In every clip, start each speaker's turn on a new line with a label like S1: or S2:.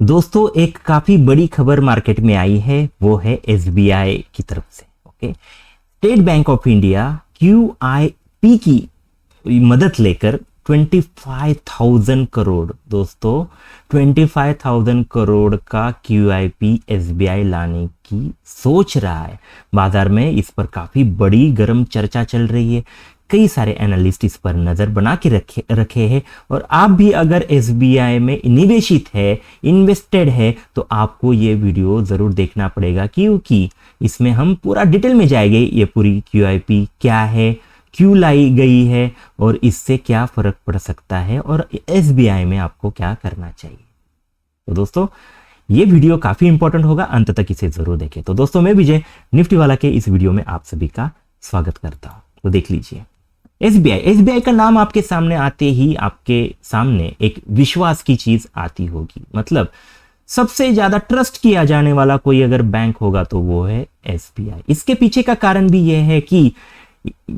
S1: दोस्तों एक काफी बड़ी खबर मार्केट में आई है, वो है एसबीआई की तरफ से। Okay, state bank of India QIP की मदद लेकर 25,000 करोड़, दोस्तों 25,000 करोड़ का क्यूआईपी एसबीआई लाने की सोच रहा है। बाजार में इस पर काफी बड़ी गर्म चर्चा चल रही है। कई सारे एनालिस्ट इस पर नजर बना के रखे हैं। और आप भी अगर एसबीआई में निवेशित है, इन्वेस्टेड है, तो आपको ये वीडियो जरूर देखना पड़ेगा, क्योंकि इसमें हम पूरा डिटेल में जाएंगे। ये पूरी क्यूआईपी क्या है, क्यों लाई गई है और इससे क्या फर्क पड़ सकता है और एसबीआई में आपको क्या करना चाहिए। तो दोस्तों ये वीडियो काफी इंपॉर्टेंट होगा, अंत तक इसे जरूर देखें। तो दोस्तों मैं विजय निफ्टी वाला के इस वीडियो में आप सभी का स्वागत करता हूं। तो देख लीजिए, एसबीआई का नाम आपके सामने आते ही आपके सामने एक विश्वास की चीज आती होगी। मतलब सबसे ज्यादा ट्रस्ट किया जाने वाला कोई अगर बैंक होगा तो वो है एसबीआई। इसके पीछे का कारण भी यह है कि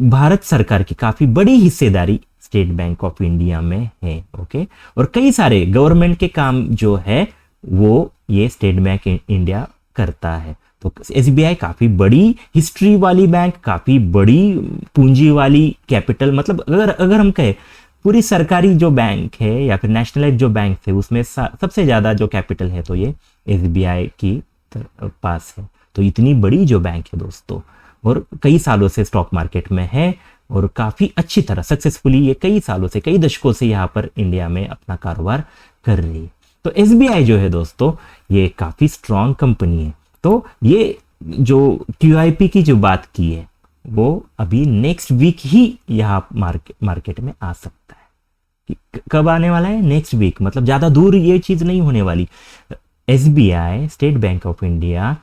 S1: भारत सरकार की काफी बड़ी हिस्सेदारी स्टेट बैंक ऑफ इंडिया में है। ओके, और कई सारे गवर्नमेंट के काम जो है वो ये स्टेट बैंक इंडिया करता है। तो एसबीआई काफी बड़ी हिस्ट्री वाली बैंक, काफी बड़ी पूंजी वाली कैपिटल, मतलब अगर हम कहें पूरी सरकारी जो बैंक है या फिर नेशनलाइज जो बैंक है उसमें सबसे ज्यादा जो कैपिटल है तो ये एसबीआई की पास है। तो इतनी बड़ी जो बैंक है दोस्तों, और कई सालों से स्टॉक मार्केट में है और काफी अच्छी तरह सक्सेसफुली ये कई सालों से, कई दशकों से यहाँ पर इंडिया में अपना कारोबार कर रही है। तो एसबीआई जो है दोस्तों ये काफी स्ट्रॉन्ग कंपनी है। तो ये जो क्यूआईपी की जो बात की है वो अभी नेक्स्ट वीक ही यहाँ मार्केट में आ सकता है। कब आने वाला है? नेक्स्ट वीक, मतलब ज्यादा दूर ये चीज नहीं होने वाली। SBI state bank of India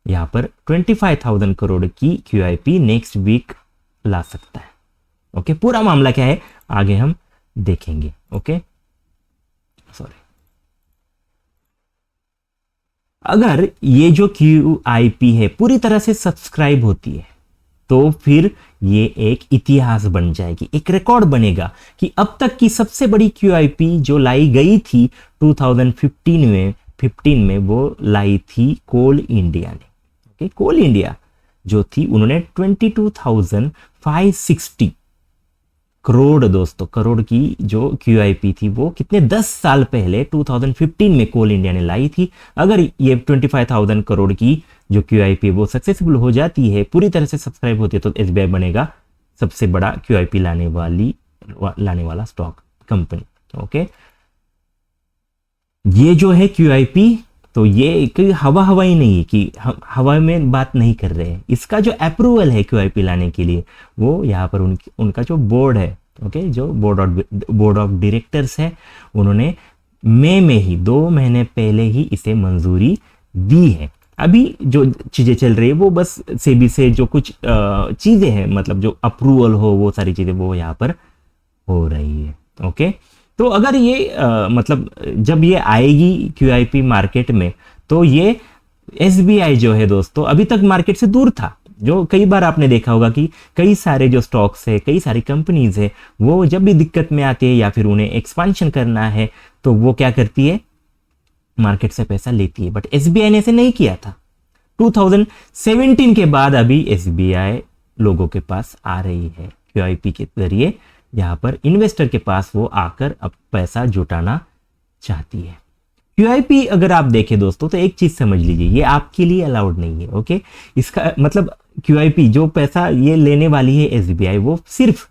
S1: यहाँ पर 25,000 करोड़ की क्यूआईपी नेक्स्ट वीक ला सकता है। ओके, पूरा मामला क्या है आगे हम देखेंगे। ओके, सॉरी, अगर ये जो क्यूआईपी है पूरी तरह से सब्सक्राइब होती है तो फिर ये एक इतिहास बन जाएगी, एक रिकॉर्ड बनेगा कि अब तक की सबसे बड़ी क्यूआईपी जो लाई गई थी 2015 में वो लाई थी कोल इंडिया ने। ओके, कोल इंडिया जो थी उन्होंने 22,560 करोड़, दोस्तों करोड़ की जो क्यूआईपी थी वो कितने 10 साल पहले 2015 में कोल इंडिया ने लाई थी। अगर ये 25,000 करोड़ की जो क्यूआईपी वो सक्सेसफुल हो जाती है, पूरी तरह से सब्सक्राइब होती है, तो एसबीआई बनेगा सबसे बड़ा क्यूआईपी लाने वाला स्टॉक कंपनी। ओके, ये जो है क्यूआईपी, तो ये कोई हवा ही नहीं है कि हम हवा में बात नहीं कर रहे हैं। इसका जो अप्रूवल है क्यूआईपी लाने के लिए वो यहाँ पर उनका जो बोर्ड है, ओके, जो बोर्ड ऑफ डायरेक्टर्स है, उन्होंने मई में ही 2 महीने पहले ही इसे मंजूरी दी है। अभी जो चीजें चल रही है वो बस सेबी से जो कुछ चीजें हैं, मतलब जो अप्रूवल हो वो सारी चीजें वो यहाँ पर हो रही है। ओके, तो अगर ये मतलब जब ये आएगी क्यूआईपी मार्केट में तो ये एसबीआई जो है दोस्तों अभी तक मार्केट से दूर था। जो कई बार आपने देखा होगा कि कई सारे जो स्टॉक्स है, कई सारी कंपनीज है, वो जब भी दिक्कत में आती है या फिर उन्हें एक्सपांशन करना है तो वो क्या करती है, मार्केट से पैसा लेती है। बट एसबीआई ने ऐसे नहीं किया था। 2017 के बाद अभी एसबीआई लोगों के पास आ रही है क्यूआईपी के जरिए, यहाँ पर इन्वेस्टर के पास वो आकर अब पैसा जुटाना चाहती है। क्यूआईपी अगर आप देखें दोस्तों तो एक चीज समझ लीजिए, ये आपके लिए अलाउड नहीं है। ओके, इसका मतलब क्यूआईपी जो पैसा ये लेने वाली है एसबीआई, वो सिर्फ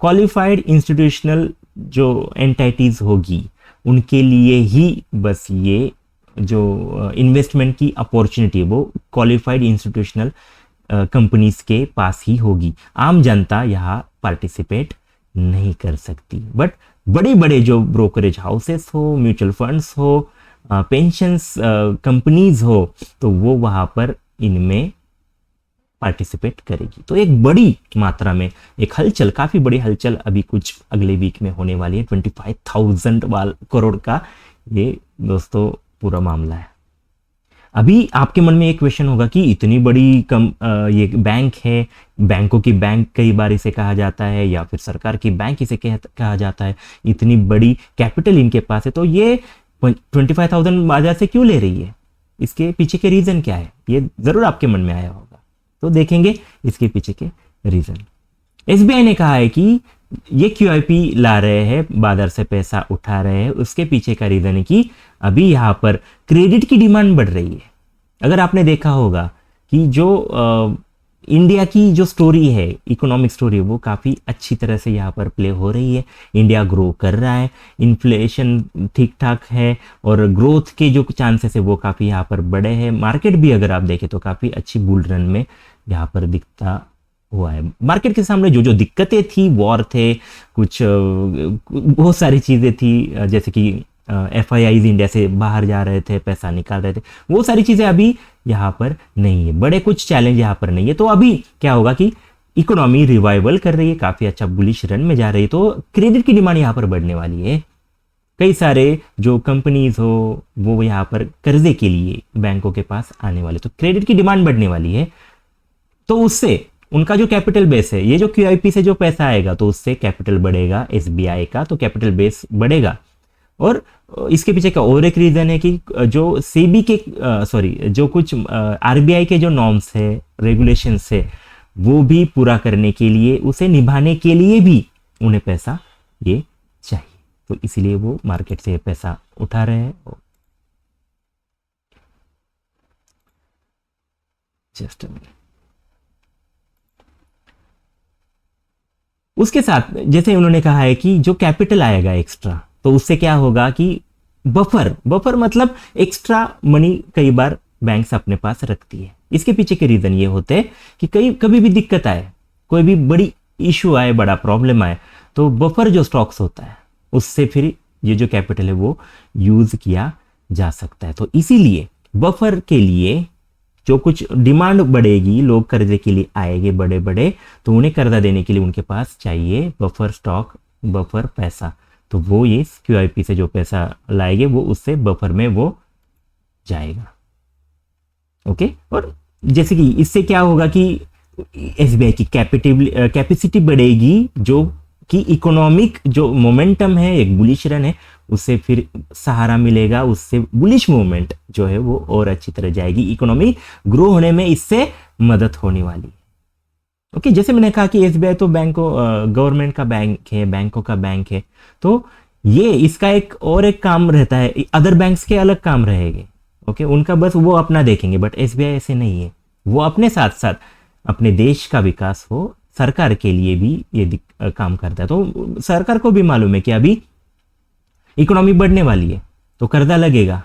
S1: क्वालिफाइड इंस्टीट्यूशनल जो एंटिटीज होगी उनके लिए ही बस ये जो इन्वेस्टमेंट की अपॉर्चुनिटी है वो क्वालिफाइड इंस्टीट्यूशनल कंपनीज के पास ही होगी। आम जनता यहाँ पार्टिसिपेट नहीं कर सकती। बट बड़े बड़े जो ब्रोकरेज हाउसेस हो, म्यूचुअल फंड्स हो, पेंशंस कंपनीज हो, तो वो वहां पर इनमें पार्टिसिपेट करेगी। तो एक बड़ी मात्रा में एक हलचल, काफी बड़ी हलचल अभी कुछ अगले वीक में होने वाली है। 25,000 करोड़ का ये दोस्तों पूरा मामला है। अभी आपके मन में एक क्वेश्चन होगा कि इतनी बड़ी ये बैंक है, बैंकों की बैंक कई बार इसे कहा जाता है या फिर सरकार की बैंक इसे कहा जाता है, इतनी बड़ी कैपिटल इनके पास है, तो ये 25,000 बाजार से क्यों ले रही है, इसके पीछे के रीजन क्या है, ये जरूर आपके मन में आया होगा। तो देखेंगे इसके पीछे के रीजन। एसबीआई ने कहा है कि ये क्यूआईपी ला रहे हैं, बाजार से पैसा उठा रहे हैं, उसके पीछे का रीजन है कि अभी यहाँ पर क्रेडिट की डिमांड बढ़ रही है। अगर आपने देखा होगा कि जो इंडिया की जो स्टोरी है, इकोनॉमिक स्टोरी, वो काफ़ी अच्छी तरह से यहाँ पर प्ले हो रही है। इंडिया ग्रो कर रहा है, इन्फ्लेशन ठीक ठाक है और ग्रोथ के जो चांसेस है वो काफ़ी यहाँ पर बड़े हैं। मार्केट भी अगर आप देखें तो काफ़ी अच्छी बुल रन में यहाँ पर दिखता हुआ है। मार्केट के सामने जो जो दिक्कतें थी, वॉर थे, कुछ बहुत सारी चीज़ें थी, जैसे कि FIIs इंडिया से बाहर जा रहे थे, पैसा निकाल रहे थे, वो सारी चीज़ें अभी यहाँ पर नहीं है, बड़े कुछ चैलेंज यहाँ पर नहीं है। तो अभी क्या होगा कि इकोनॉमी रिवाइवल कर रही है, काफ़ी अच्छा बुलिश रन में जा रही है, तो क्रेडिट की डिमांड यहाँ पर बढ़ने वाली है। कई सारे जो कंपनीज हो वो यहाँ पर कर्जे के लिए बैंकों के पास आने वाले, तो क्रेडिट की डिमांड बढ़ने वाली है। तो उससे उनका जो कैपिटल बेस है, ये जो क्यूआईपी से जो पैसा आएगा तो उससे कैपिटल बढ़ेगा एसबीआई का, तो कैपिटल बेस बढ़ेगा। और इसके पीछे का और एक रीजन है कि जो सेबी के जो कुछ आरबीआई के जो नॉर्म्स है, रेगुलेशंस है, वो भी पूरा करने के लिए, उसे निभाने के लिए भी उन्हें पैसा ये चाहिए, तो इसीलिए वो मार्केट से पैसा उठा रहे हैं। जस्ट उसके साथ जैसे उन्होंने कहा है कि जो कैपिटल आएगा एक्स्ट्रा, तो उससे क्या होगा कि बफर मतलब एक्स्ट्रा मनी कई बार बैंक्स अपने पास रखती है। इसके पीछे के रीजन ये होते हैं कि कभी भी दिक्कत आए, कोई भी बड़ी इशू आए, बड़ा प्रॉब्लम आए, तो बफर जो स्टॉक्स होता है उससे फिर ये जो कैपिटल है वो यूज किया जा सकता है। तो इसीलिए बफर के लिए जो कुछ डिमांड बढ़ेगी, लोग कर्जे के लिए आएंगे बड़े बड़े, तो उन्हें कर्जा देने के लिए उनके पास चाहिए बफर स्टॉक, बफर पैसा। तो वो ये क्यूआईपी से जो पैसा लाएंगे वो उससे बफर में वो जाएगा। ओके, और जैसे कि इससे क्या होगा कि एसबीआई की कैपेसिटी बढ़ेगी, जो कि इकोनॉमिक जो मोमेंटम है, एक बुलिश रन है, उससे फिर सहारा मिलेगा, उससे बुलिश मूवमेंट जो है वो और अच्छी तरह जाएगी, इकोनॉमी ग्रो होने में इससे मदद होने वाली है। ओके, जैसे मैंने कहा कि एसबीआई तो बैंकों, गवर्नमेंट का बैंक है, बैंकों का बैंक है, तो ये इसका एक और एक काम रहता है, अदर बैंक्स के अलग काम रहेंगे। ओके, उनका बस वो अपना देखेंगे, बट एसबीआई ऐसे नहीं है, वो अपने साथ साथ अपने देश का विकास हो, सरकार के लिए भी ये काम करता है। तो सरकार को भी मालूम है कि अभी इकोनॉमी बढ़ने वाली है, तो कर्जा लगेगा,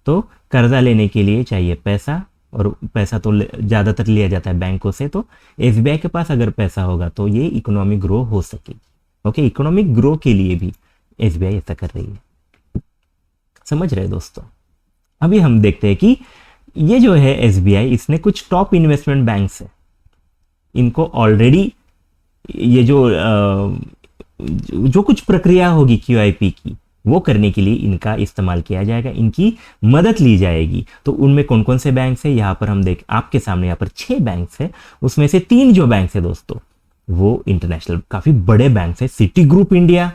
S1: तो कर्जा लेने के लिए चाहिए पैसा, और पैसा तो ज़्यादातर लिया जाता है बैंकों से, तो एसबीआई के पास अगर पैसा होगा तो ये इकोनॉमी ग्रो हो सकेगी। ओके, इकोनॉमिक ग्रो के लिए भी एसबीआई ऐसा कर रही है। समझ रहे दोस्तों? अभी हम देखते हैं कि ये जो है एसबीआई, इसने कुछ टॉप इन्वेस्टमेंट बैंक्स है, इनको ऑलरेडी ये जो कुछ प्रक्रिया होगी क्यूआईपी की, वो करने के लिए इनका इस्तेमाल किया जाएगा, इनकी मदद ली जाएगी। तो उनमें कौन कौन से बैंक्स है, यहाँ पर हम देख, आपके सामने यहाँ पर 6 बैंक्स है, उसमें से 3 जो बैंक्स है दोस्तों वो इंटरनेशनल काफी बड़े बैंक्स है, city group India,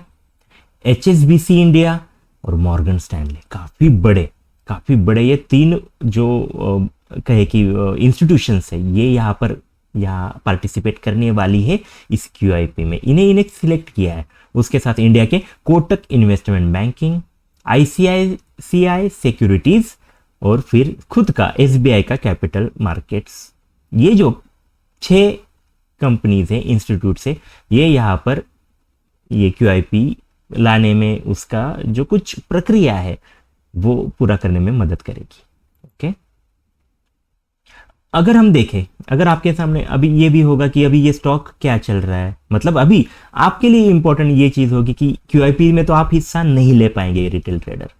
S1: HSBC India और मॉर्गन स्टैनली। काफी बड़े ये 3 जो कहे कि इंस्टीट्यूशंस है, ये यहाँ पर पार्टिसिपेट करने वाली है इस क्यूआईपी में, इन्हें सिलेक्ट किया है। उसके साथ इंडिया के Kotak investment banking, ICICI securities और फिर खुद का एसबीआई का कैपिटल मार्केट्स। ये जो 6 कंपनीज है, इंस्टीट्यूट से, ये यहाँ पर ये क्यूआईपी लाने में, उसका जो कुछ प्रक्रिया है वो पूरा करने में मदद करेगी। ओके, अगर हम देखें, अगर आपके सामने अभी ये भी होगा कि अभी ये स्टॉक क्या चल रहा है, मतलब अभी आपके लिए इंपॉर्टेंट ये चीज होगी कि क्यूआईपी में तो आप हिस्सा नहीं ले पाएंगे रिटेल ट्रेडर,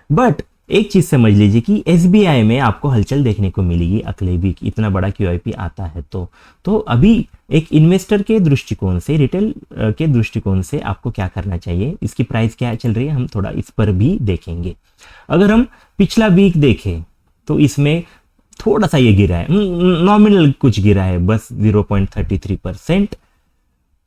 S1: बट एक चीज समझ लीजिए कि एसबीआई में आपको हलचल देखने को मिलेगी अगले भी, इतना बड़ा क्यूआईपी आता है तो अभी एक इन्वेस्टर के दृष्टिकोण से, रिटेल के दृष्टिकोण से आपको क्या करना चाहिए, इसकी प्राइस क्या चल रही है, हम थोड़ा इस पर भी देखेंगे। अगर हम पिछला वीक देखें तो इसमें थोड़ा सा ये गिरा है, नॉमिनल कुछ गिरा है, बस 0.33%।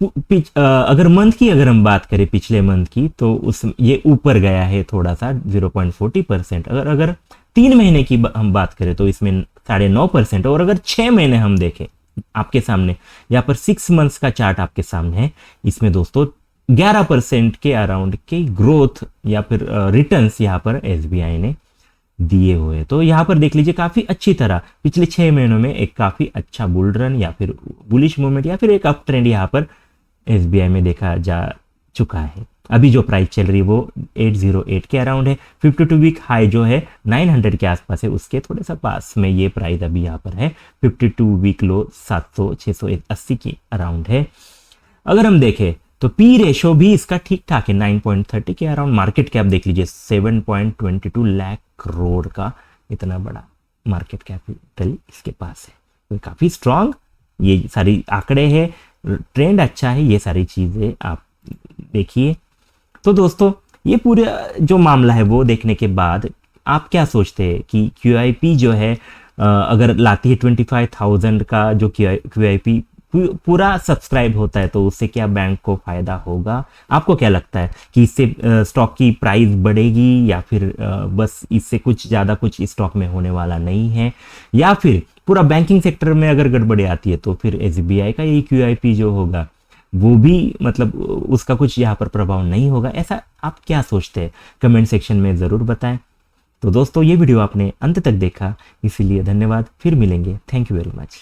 S1: अगर मंथ की अगर हम बात करें पिछले मंथ की, तो उस ये ऊपर गया है थोड़ा सा 0.40%। अगर अगर 3 महीने की हम बात करें तो इसमें 9.5%। और अगर 6 महीने हम देखें, आपके सामने यहाँ पर 6 मंथ्स का चार्ट आपके सामने है, इसमें दोस्तों 11% के अराउंड के ग्रोथ या फिर रिटर्न्स यहाँ पर एसबीआई ने दिए हुए। तो यहाँ पर देख लीजिए काफी अच्छी तरह पिछले 6 महीनों में एक काफी अच्छा बुल रन या फिर बुलिश मूवमेंट या फिर एक अप ट्रेंड यहाँ पर एसबीआई में देखा जा चुका है। अभी जो प्राइस चल रही है वो 808 के अराउंड है। 52 वीक हाई जो है 900 के आसपास है, उसके थोड़े सा पास में ये प्राइस अभी यहाँ पर है। 52 वीक लो 700 680 के अराउंड है। अगर हम देखें तो पी रेशो भी इसका ठीक ठाक है 9.30 के अराउंड। मार्केट कैप देख लीजिए 7.22 लाख करोड़ का इतना बड़ा मार्केट कैपिटल इसके पास है। तो काफी स्ट्रांग ये सारी आंकड़े हैं, ट्रेंड अच्छा है, ये सारी चीजें आप देखिए। तो दोस्तों ये पूरा जो मामला है वो देखने के बाद आप क्या सोचते हैं कि QIP जो है अगर लाती है 25,000 का जो QIP पूरा सब्सक्राइब होता है तो उससे क्या बैंक को फायदा होगा? आपको क्या लगता है कि इससे स्टॉक की प्राइस बढ़ेगी या फिर बस इससे कुछ ज़्यादा कुछ स्टॉक में होने वाला नहीं है, या फिर पूरा बैंकिंग सेक्टर में अगर गड़बड़ी आती है तो फिर SBI का ये QIP जो होगा वो भी मतलब उसका कुछ यहाँ पर प्रभाव नहीं होगा? ऐसा आप क्या सोचते हैं? कमेंट सेक्शन में ज़रूर बताएं। तो दोस्तों ये वीडियो आपने अंत तक देखा, इसीलिए धन्यवाद। फिर मिलेंगे। Thank you very much.